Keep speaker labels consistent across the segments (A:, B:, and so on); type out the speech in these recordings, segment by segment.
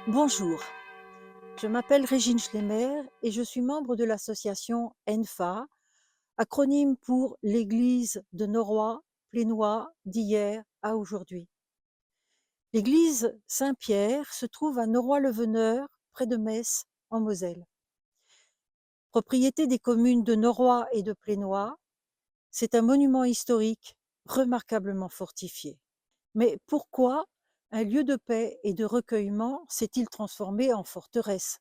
A: Bonjour, je m'appelle Régine Schlemmer et je suis membre de l'association ENFA, acronyme pour l'Église de Noroy, Plénoy d'hier à aujourd'hui. L'église Saint-Pierre se trouve à Noroy-le-Veneur, près de Metz, en Moselle. Propriété des communes de Noroy et de Plénoy, c'est un monument historique remarquablement fortifié. Mais pourquoi un lieu de paix et de recueillement s'est-il transformé en forteresse?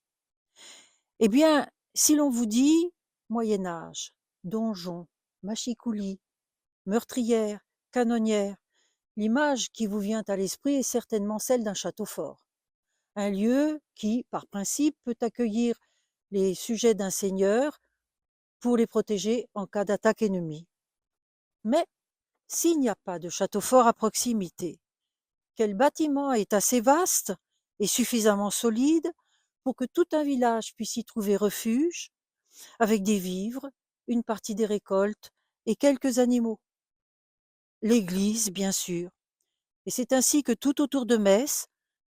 A: Eh bien, si l'on vous dit Moyen Âge, donjon, mâchicoulis, meurtrière, canonnière, l'image qui vous vient à l'esprit est certainement celle d'un château fort. Un lieu qui, par principe, peut accueillir les sujets d'un seigneur pour les protéger en cas d'attaque ennemie. Mais s'il n'y a pas de château fort à proximité, quel bâtiment est assez vaste et suffisamment solide pour que tout un village puisse y trouver refuge, avec des vivres, une partie des récoltes et quelques animaux? L'église, bien sûr. Et c'est ainsi que tout autour de Metz,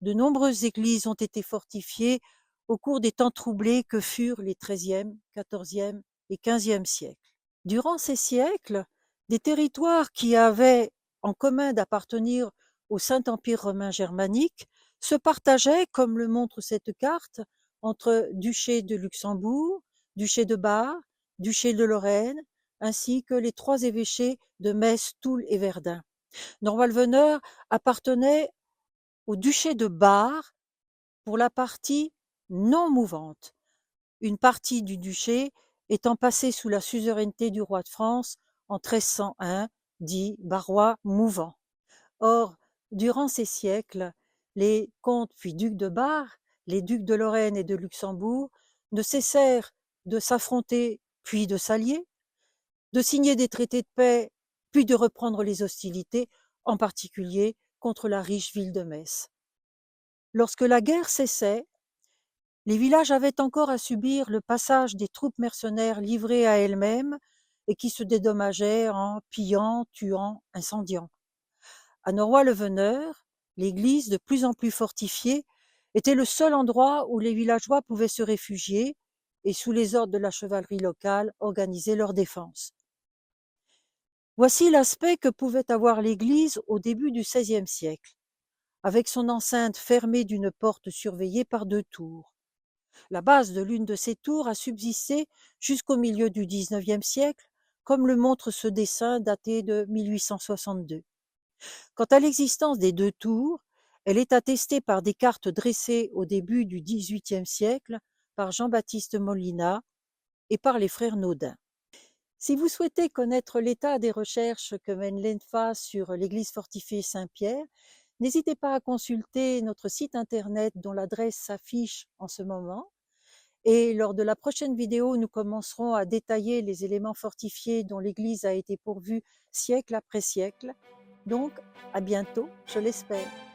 A: de nombreuses églises ont été fortifiées au cours des temps troublés que furent les XIIIe, XIVe et XVe siècles. Durant ces siècles, des territoires qui avaient en commun d'appartenir au Saint-Empire romain germanique se partageaient, comme le montre cette carte, entre duché de Luxembourg, duché de Bar, duché de Lorraine, ainsi que les trois évêchés de Metz, Toul et Verdun. Noroy-le-Veneur appartenait au duché de Bar pour la partie non mouvante, une partie du duché étant passée sous la suzeraineté du roi de France en 1301, dit barois mouvant. Or, durant ces siècles, les comtes puis ducs de Bar, les ducs de Lorraine et de Luxembourg ne cessèrent de s'affronter puis de s'allier, de signer des traités de paix puis de reprendre les hostilités, en particulier contre la riche ville de Metz. Lorsque la guerre cessait, les villages avaient encore à subir le passage des troupes mercenaires livrées à elles-mêmes et qui se dédommageaient en pillant, tuant, incendiant. À Noroy-le-Veneur, l'église, de plus en plus fortifiée, était le seul endroit où les villageois pouvaient se réfugier et, sous les ordres de la chevalerie locale, organiser leur défense. Voici l'aspect que pouvait avoir l'église au début du XVIe siècle, avec son enceinte fermée d'une porte surveillée par deux tours. La base de l'une de ces tours a subsisté jusqu'au milieu du XIXe siècle, comme le montre ce dessin daté de 1862. Quant à l'existence des deux tours, elle est attestée par des cartes dressées au début du XVIIIe siècle par Jean-Baptiste Molina et par les frères Naudin. Si vous souhaitez connaître l'état des recherches que mène l'ENFA sur l'église fortifiée Saint-Pierre, n'hésitez pas à consulter notre site internet dont l'adresse s'affiche en ce moment. Et lors de la prochaine vidéo, nous commencerons à détailler les éléments fortifiés dont l'église a été pourvue siècle après siècle. Donc, à bientôt, je l'espère.